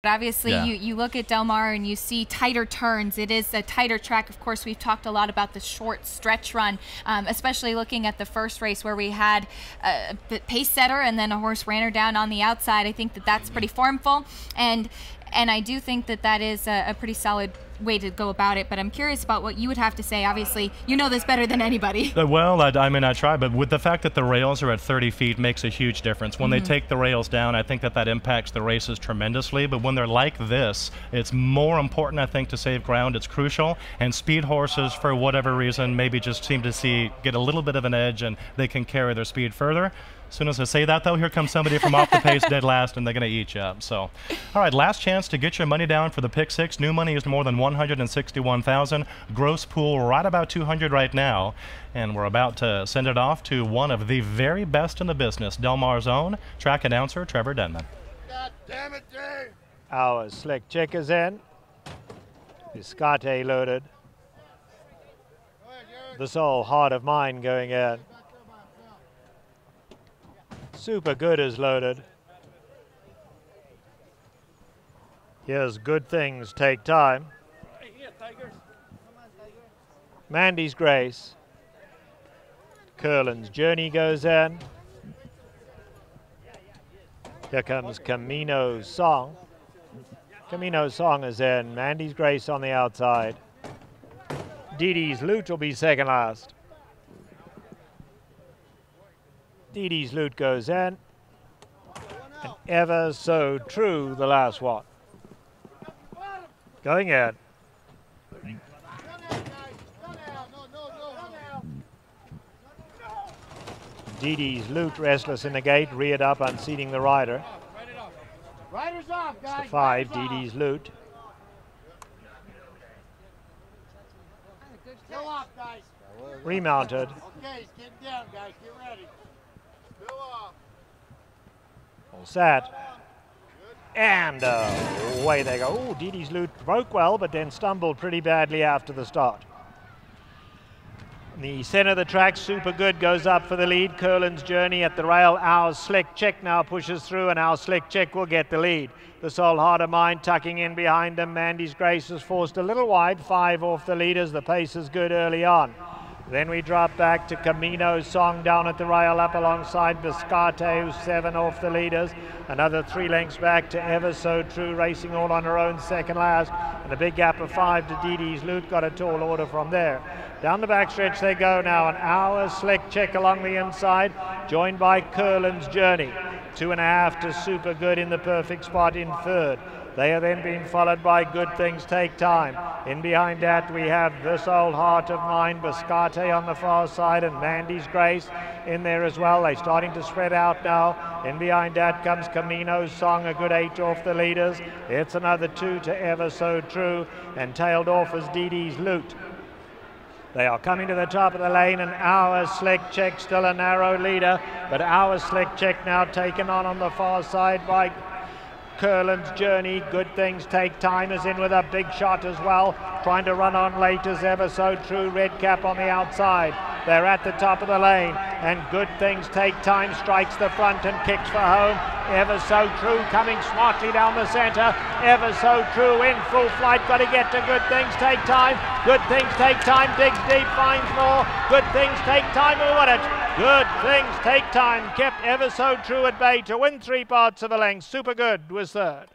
Obviously, you look at Del Mar and you see tighter turns. It is a tighter track. Of course, we've talked a lot about the short stretch run, especially looking at the first race where we had a pace setter and then a horse ran her down on the outside. I think that that's pretty formful, and I do think that that is a pretty solid way to go about it. But I'm curious about what you would have to say. Obviously, you know this better than anybody. Well, I mean, I try, but with the fact that the rails are at 30 feet makes a huge difference. When they take the rails down, I think that that impacts the races tremendously. But when they're like this, it's more important, I think, to save ground. It's crucial. And speed horses, for whatever reason, maybe just seem to get a little bit of an edge, and they can carry their speed further. As soon as I say that, though, here comes somebody from off the pace dead last, and they're going to eat you up. So, all right, last chance to get your money down for the pick six. New money is more than 161,000. Gross pool right about 200 right now. And we're about to send it off to one of the very best in the business, Del Mar's own track announcer, Trevor Denman. God damn it, Dave! Our slick check is in. Biscate loaded. The Soul Heart of Mine going in. Super Good is loaded. Here's Good Things Take Time. Mandy's Grace. Curlin's Journey goes in. Here comes Camino's Song. Camino's Song is in. Mandy's Grace on the outside. Dee Dee's Loot will be second last. Dee Dee's Loot goes in. And Ever So True, the last one. Going in. Dee Dee's Loot, restless in the gate, reared up, unseating the rider. Riders off, guys. The 5, Dee Dee's Loot. Still off, guys. Remounted. Okay, get down, guys. Get ready. Still off. All set. And away they go. Oh, Dee Dee's Loot broke well, but then stumbled pretty badly after the start. In the center of the track, Super Good goes up for the lead. Curlin's Journey at the rail. Our Slick Check now pushes through, and Our Slick Check will get the lead. The Soul Heart of Mine tucking in behind him. Mandy's Grace is forced a little wide, 5 off the leaders. The pace is good early on. Then we drop back to Camino's Song down at the rail, up alongside Biscate, who's 7 off the leaders. Another 3 lengths back to Ever So True, racing all on her own, second last. And a big gap of 5 to Dee Dee's Loot, got a tall order from there. Down the backstretch they go now, an Our Slick Check along the inside, joined by Curlin's Journey. 2.5 to Super Good in the perfect spot in third. They are then being followed by Good Things Take Time. In behind that we have This Old Heart of Mine, Biscate on the far side, and Mandy's Grace in there as well. They're starting to spread out now. In behind that comes Camino's Song, a good 8 off the leaders. It's another 2 to Ever So True, and tailed off is Dee Dee's Loot. They are coming to the top of the lane, and Our Slick Check still a narrow leader, but Our Slick Check now taken on the far side by Curlin's Journey. Good Things Take Time is in with a big shot as well, trying to run on late as Ever So True. Red Cap on the outside. They're at the top of the lane, and Good Things Take Time strikes the front and kicks for home. Ever So True coming smartly down the center. Ever So True in full flight, got to get to Good Things Take Time. Good Things Take Time digs deep, finds more. Good Things Take Time will win it. Good Things Take Time kept Ever So True at bay to win 3 parts of a length. Super Good was third.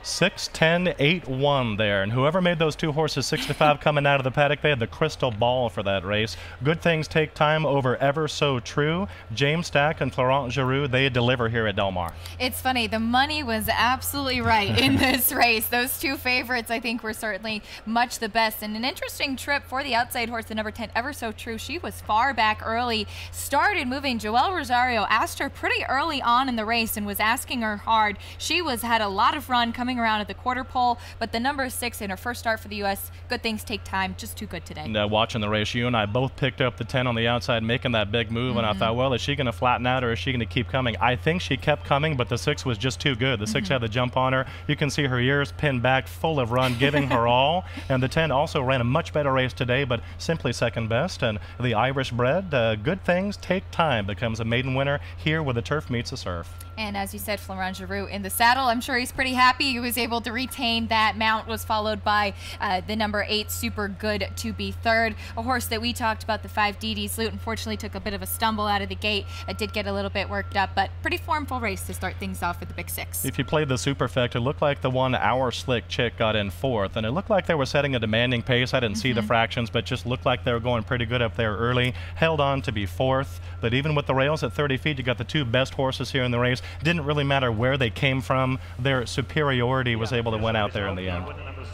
6-10-8-1 there, and whoever made those 2 horses 6-5 coming out of the paddock, they had the crystal ball for that race. Good Things Take Time over Ever So True. James Stack and Florent Giroux, they deliver here at Del Mar. It's funny, the money was absolutely right in this race. Those 2 favorites, I think, were certainly much the best, and an interesting trip for the outside horse, the number 10, Ever So True. She was far back early, started moving. Joel Rosario asked her pretty early on in the race and was asking her hard. She had a lot of run coming coming around at the quarter pole, but the number 6 in her first start for the U.S., Good Things Take Time, just too good today. And, watching the race, you and I both picked up the 10 on the outside, making that big move, and I thought, well, is she going to flatten out or is she going to keep coming? I think she kept coming, but the 6 was just too good. The 6 had the jump on her. You can see her ears pinned back, full of run, giving her all. And the 10 also ran a much better race today, but simply second best. And the Irish bred, Good Things Take Time, becomes a maiden winner here where the turf meets the surf. And as you said, Florent Giroux in the saddle. I'm sure he's pretty happy. He was able to retain that mount, was followed by the number 8, Super Good, to be third. A horse that we talked about, the 5, DD's Loot, unfortunately took a bit of a stumble out of the gate. It did get a little bit worked up, but pretty formful race to start things off with the big 6. If you played the Superfect, it looked like the one Our Slick Chick got in 4th, and it looked like they were setting a demanding pace. I didn't see the fractions, but just looked like they were going pretty good up there early. Held on to be 4th, but even with the rails at 30 feet, you got the 2 best horses here in the race. Didn't really matter where they came from. Their superiority was able to win out there in the end.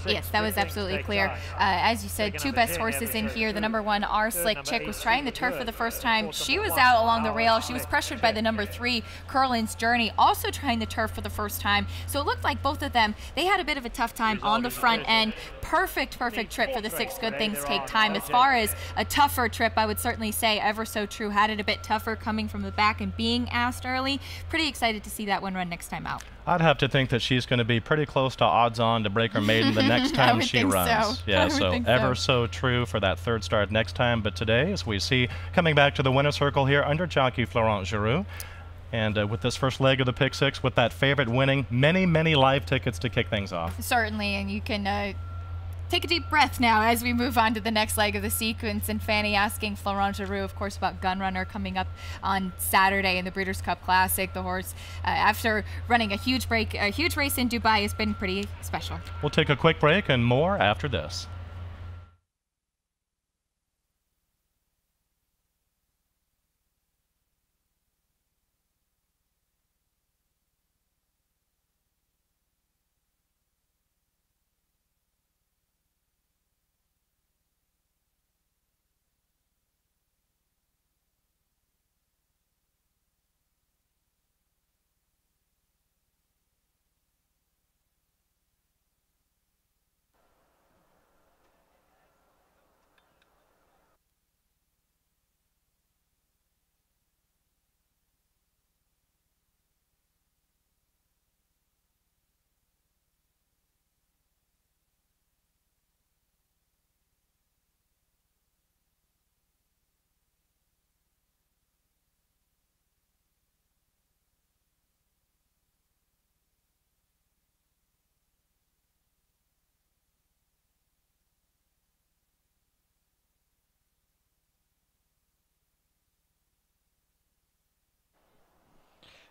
Yes, that was absolutely clear. As you said, 2 best horses in here. The number 1, Our Slick Chick, was trying the turf for the first time. She was out along the rail. She was pressured by the number 3, Curlin's Journey, also trying the turf for the first time. So it looked like both of them, they had a bit of a tough time on the front end. Perfect trip for the 6, Good Things Take Time. As far as a tougher trip, I would certainly say Ever So True had it a bit tougher coming from the back and being asked early. Pretty excited to see that one run next time out. I'd have to think that she's going to be pretty close to odds on to break her maiden the next time she runs. So. Yeah, so Ever So True for that 3rd start next time. But today, as we see, coming back to the winner's circle here under jockey Florent Giroux. And with this first leg of the Pick 6, with that favorite winning, many live tickets to kick things off. Certainly, and you can take a deep breath now as we move on to the next leg of the sequence. And Fanny asking Florent Giroux, of course, about Gunrunner coming up on Saturday in the Breeders' Cup Classic. The horse, after running a huge race in Dubai, has been pretty special. We'll take a quick break and more after this.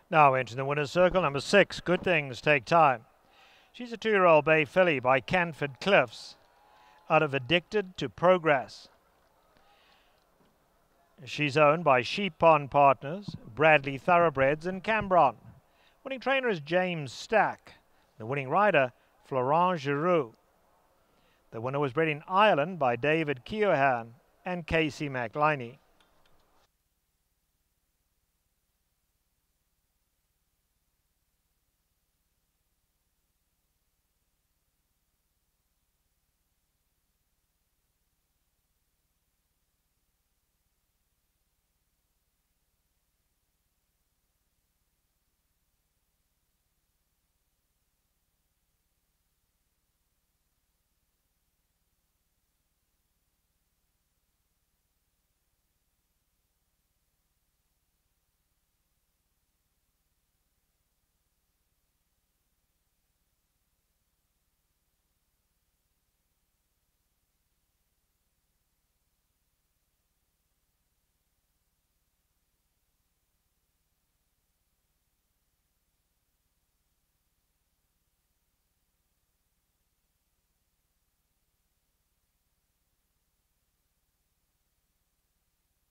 Now into the winner's circle, number 6, Good Things Take Time. She's a 2-year-old bay filly by Canford Cliffs, out of Addicted to Progress. She's owned by Sheep Pond Partners, Bradley Thoroughbreds and Cambron. Winning trainer is James Stack. The winning rider, Florent Giroux. The winner was bred in Ireland by David Keohane and Casey McLiney.